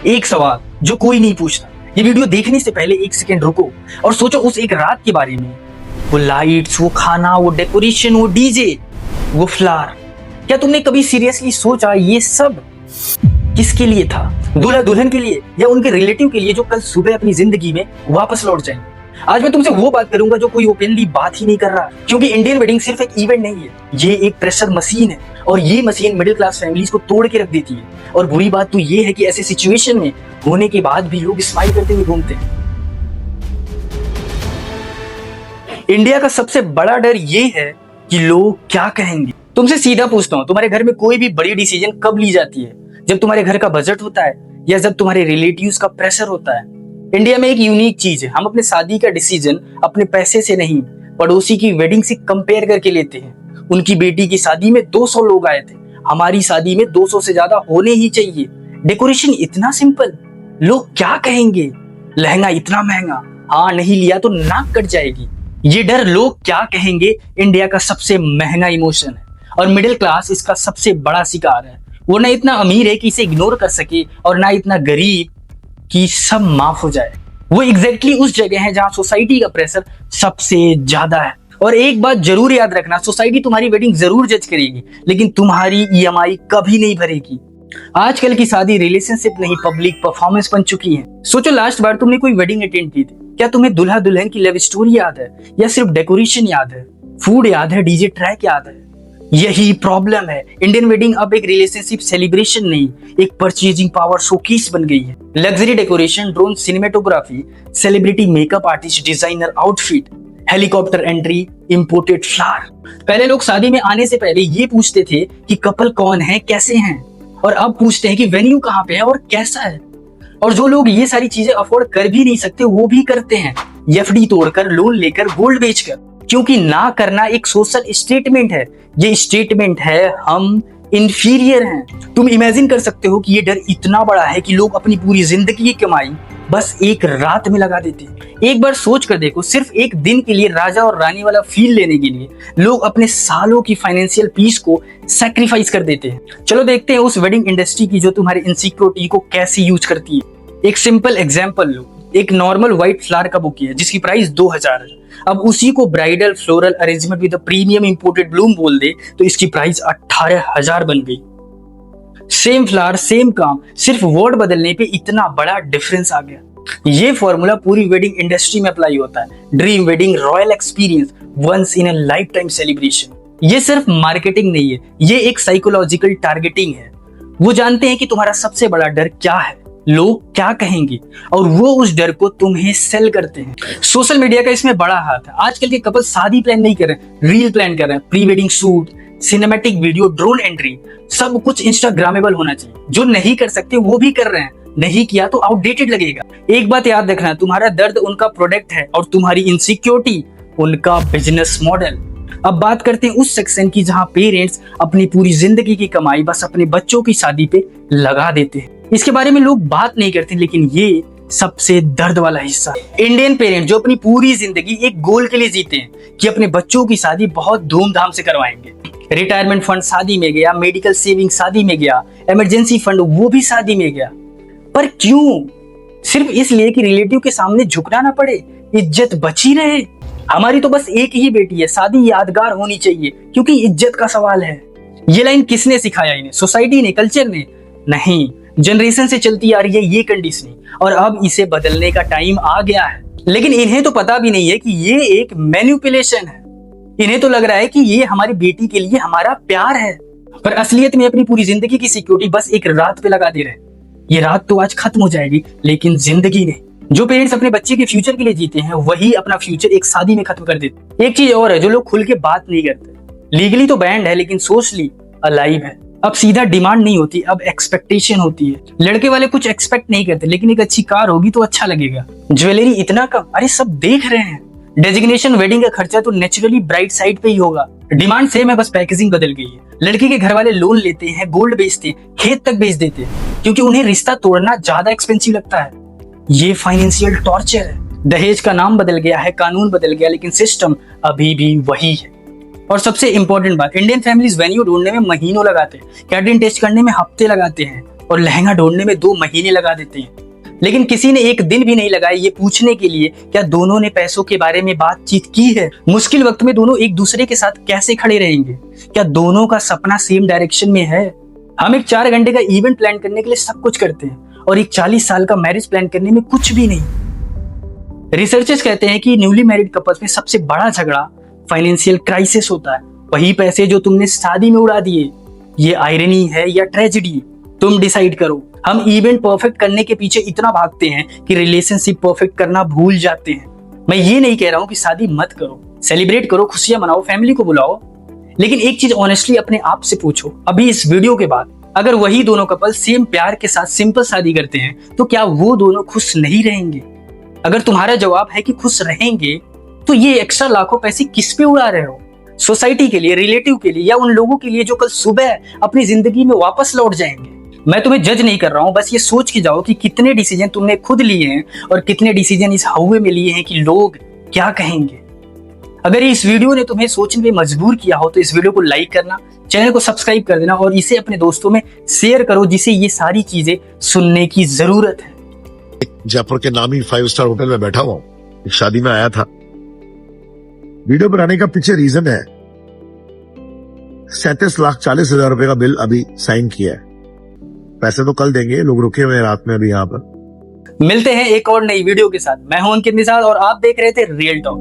एक सवाल जो कोई नहीं पूछता, ये वीडियो देखने से पहले एक सेकंड रुको और सोचो उस एक रात के बारे में। वो लाइट्स, वो खाना, वो डेकोरेशन, वो डीजे, वो फ्लावर। क्या तुमने कभी सीरियसली सोचा ये सब किसके लिए था? दूल्हा दुल्हन के लिए या उनके रिलेटिव के लिए जो कल सुबह अपनी जिंदगी में वापस लौट जाएंगे? आज मैं तुमसे वो बात करूंगा जो कोई ओपनली बात ही नहीं कर रहा, क्योंकि इंडियन वेडिंग सिर्फ एक इवेंट नहीं है, ये एक प्रेशर मशीन है और ये मशीन मिडिल क्लास फैमिलीज को तोड़ के रख देती है। और बुरी बात तो ये है कि ऐसे सिचुएशन में होने के बाद भी लोग स्माइल करते हुए घूमते हैं। इंडिया का सबसे बड़ा डर ये है कि लोग क्या कहेंगे। तुमसे सीधा पूछता हूँ, तुम्हारे घर में कोई भी बड़ी डिसीजन कब ली जाती है? जब तुम्हारे घर का बजट होता है या जब तुम्हारे रिलेटिव्स का प्रेशर होता है? इंडिया में एक यूनिक चीज है, हम अपने शादी का डिसीजन अपने पैसे से नहीं, पड़ोसी की वेडिंग से कंपेयर करके लेते हैं। उनकी बेटी की शादी में 200 लोग आए थे, हमारी शादी में 200 से ज्यादा होने ही चाहिए। डेकोरेशन इतना सिंपल, लोग क्या कहेंगे? लहंगा इतना महंगा, हाँ नहीं लिया तो नाक कट जाएगी। ये डर लोग क्या कहेंगे इंडिया का सबसे महंगा इमोशन है और मिडिल क्लास इसका सबसे बड़ा शिकार है। वो ना इतना अमीर है कि इसे इग्नोर कर सके और ना इतना गरीब कि सब माफ हो जाए। वो एग्जैक्टली उस जगह है जहां सोसाइटी का प्रेशर सबसे ज्यादा है। और एक बात जरूर याद रखना, सोसाइटी तुम्हारी वेडिंग जरूर जज करेगी लेकिन तुम्हारी ईएमआई कभी नहीं भरेगी। आजकल की शादी रिलेशनशिप नहीं, पब्लिक परफॉर्मेंस बन चुकी है। सोचो लास्ट बार तुमने कोई वेडिंग अटेंड की थी, क्या तुम्हें दूल्हा दुल्हन की लव स्टोरी याद है या सिर्फ डेकोरेशन याद है? फूड याद है, डीजे ट्रैक याद है? यही प्रॉब्लम है, इंडियन वेडिंग अब एक रिलेशनशिप सेलिब्रेशन नहीं, एक परचेजिंग पावर शोकेस बन गई है। Luxury decoration, drone cinematography, celebrity makeup artist, designer outfit, helicopter entry, imported flower. पहले लोग शादी में आने से पहले ये पूछते थे कि कपल कौन है, कैसे हैं, और अब पूछते हैं कि वेन्यू कहाँ पे है और कैसा है। और जो लोग ये सारी चीजें अफोर्ड कर भी नहीं सकते वो भी करते हैं, एफडी तोड़कर, लोन लेकर, गोल्ड बेचकर, क्योंकि ना करना एक सोशल स्टेटमेंट है। ये स्टेटमेंट है हम इंफीरियर हैं। तुम इमेजिन कर सकते हो कि ये डर इतना बड़ा है कि लोग अपनी पूरी जिंदगी की कमाई बस एक रात में लगा देते हैं। एक बार सोच कर देखो, सिर्फ एक दिन के लिए राजा और रानी वाला फील लेने के लिए लोग अपने सालों की फाइनेंशियल पीस को सैक्रिफाइस कर देते हैं। चलो देखते हैं उस वेडिंग इंडस्ट्री की जो तुम्हारी इनसिक्योरिटी को कैसे यूज करती है। एक सिंपल एग्जांपल लो, एक नॉर्मल व्हाइट फ्लावर का बुके है जिसकी प्राइस 2000 है। अब उसी को bridal floral arrangement with premium imported Bloom बोल दे तो इसकी प्राइस 18,000 बन गई। सेम फ्लावर सेम काम, सिर्फ वर्ड बदलने पे इतना बड़ा डिफरेंस आ गया। ये फॉर्मूला पूरी वेडिंग इंडस्ट्री में अप्लाई होता है। Dream wedding, royal experience, once in a lifetime celebration. ये सिर्फ मार्केटिंग नहीं है, ये एक साइकोलॉजिकल टारगेटिंग है। वो जानते हैं कि तुम्हारा सबसे बड़ा डर क्या है, लोग क्या कहेंगे, और वो उस डर को तुम्हें सेल करते हैं। सोशल मीडिया का इसमें बड़ा हाथ है। आजकल के कपल शादी प्लान नहीं कर रहे, रील प्लान कर रहे हैं। Pre wedding shoot, cinematic video, drone entry, सब कुछ इंस्टाग्रामेबल होना चाहिए। जो नहीं कर सकते वो भी कर रहे हैं, नहीं किया तो आउटडेटेड लगेगा। एक बात याद रखना, तुम्हारा दर्द उनका प्रोडक्ट है और तुम्हारी इनसिक्योरिटी उनका बिजनेस मॉडल। अब बात करते हैं उस सेक्शन की जहां पेरेंट्स अपनी पूरी जिंदगी की कमाई बस अपने बच्चों की शादी पे लगा देते हैं। इसके बारे में लोग बात नहीं करते, लेकिन ये सबसे दर्द वाला हिस्सा है। इंडियन पेरेंट जो अपनी पूरी जिंदगी एक गोल के लिए जीते हैं कि अपने बच्चों की शादी बहुत धूमधाम से करवाएंगे। रिटायरमेंट फंड शादी में गया, मेडिकल सेविंग शादी में गया, इमरजेंसी फंड वो भी शादी में गया। पर क्यों? सिर्फ इसलिए कि रिलेटिव के सामने झुकना ना पड़े, इज्जत बची रहे। हमारी तो बस एक ही बेटी है, शादी यादगार होनी चाहिए क्योंकि इज्जत का सवाल है। ये लाइन किसने सिखाया इन्हें? सोसाइटी ने, कल्चर ने? नहीं, जनरेशन से चलती आ रही है ये कंडीशनिंग और अब इसे बदलने का टाइम आ गया है। लेकिन इन्हें तो पता भी नहीं है कि ये एक मैनिपुलेशन है। इन्हें तो लग रहा है कि ये हमारी बेटी के लिए हमारा प्यार है, पर असलियत में अपनी पूरी जिंदगी की सिक्योरिटी बस एक रात पे लगा दे रहे हैं। ये रात तो आज खत्म हो जाएगी लेकिन जिंदगी नहीं। जो पेरेंट्स अपने बच्चे के फ्यूचर के लिए जीते हैं वही अपना फ्यूचर एक शादी में खत्म कर देते। एक चीज और है जो लोग खुल के बात नहीं करते, लीगली तो बैंड है लेकिन सोशली अलाइव है। अब सीधा डिमांड नहीं होती, अब एक्सपेक्टेशन होती है। लड़के वाले कुछ एक्सपेक्ट नहीं करते, लेकिन एक अच्छी कार होगी तो अच्छा लगेगा। ज्वेलरी इतना कम, अरे सब देख रहे हैं। डेजिग्नेशन वेडिंग का खर्चा तो नेचुरली ब्राइट साइड पे ही होगा। डिमांड सेम है, बस पैकेजिंग बदल गई है। लड़की के घर वाले लोन लेते हैं, गोल्ड बेचते हैं, खेत तक बेच देते हैं क्योंकि उन्हें रिश्ता तोड़ना ज्यादा एक्सपेंसिव लगता है। ये फाइनेंशियल टॉर्चर है। दहेज का नाम बदल गया है, कानून बदल गया, लेकिन सिस्टम अभी भी वही है। और सबसे इंपॉर्टेंट बात, इंडियन फैमिलीज वेन्यू ढूंढने में महीनों लगाते हैं, कैटरिंग टेस्ट करने में हफ्ते लगाते हैं, और लहंगा ढूंढने में 2 महीने लगा देते हैं। लेकिन किसी ने एक दिन भी नहीं लगाया ये पूछने के लिए क्या दोनों ने पैसों के बारे में बातचीत की है। मुश्किल वक्त में दोनों एक दूसरे के साथ कैसे खड़े रहेंगे, क्या दोनों का सपना सेम डायरेक्शन में है। हम एक 4 घंटे का इवेंट प्लान करने के लिए सब कुछ करते हैं और एक 40 साल का मैरिज प्लान करने में कुछ भी नहीं। रिसर्चर्स कहते हैं कि न्यूली मैरिड कपल्स में सबसे बड़ा झगड़ा फाइनेंशियल क्राइसिस होता है। वही पैसे जो तुमने शादी में उड़ा दिए, ये आयरनी है या ट्रेजेडी, तुम डिसाइड करो। हम इवेंट परफेक्ट करने के पीछे इतना भागते हैं कि रिलेशनशिप परफेक्ट करना भूल जाते हैं। मैं ये नहीं कह रहा हूं कि शादी मत करो, सेलिब्रेट करो, खुशियां मनाओ, फैमिली को बुलाओ, लेकिन एक चीज ऑनेस्टली अपने आप से पूछो अभी इस वीडियो के बाद, अगर वही दोनों कपल सेम प्यार के साथ सिंपल शादी करते हैं तो क्या वो दोनों खुश नहीं रहेंगे? अगर तुम्हारा जवाब है कि खुश रहेंगे तो ये एक्स्ट्रा लाखों पैसे किस पे उड़ा रहे हो? सोसाइटी के लिए, रिलेटिव के लिए, या उन लोगों के लिए जो कल सुबह अपनी जिंदगी में वापस लौट जाएंगे? मैं तुम्हें जज नहीं कर रहा हूं, बस ये सोच के जाओ कि कितने डिसीजन तुमने खुद लिए हैं और कितने डिसीजन इस हवा में लिए हैं कि लोग क्या कहेंगे। अगर इस वीडियो ने तुम्हें सोचने में मजबूर किया हो तो इस वीडियो को लाइक करना, चैनल को सब्सक्राइब कर देना और इसे अपने दोस्तों में शेयर करो जिसे ये सारी चीजें सुनने की जरूरत है। जयपुर के नामी 5 स्टार होटल में बैठा हुआ हूं, एक शादी में आया था। वीडियो बनाने का पीछे रीजन है, 37,40,000 रुपए का बिल अभी साइन किया है। पैसे तो कल देंगे, लोग रुके हुए हैं रात में अभी यहाँ पर। मिलते हैं एक और नई वीडियो के साथ। मैं हूं अंकित निषाद और आप देख रहे थे रियल टॉक।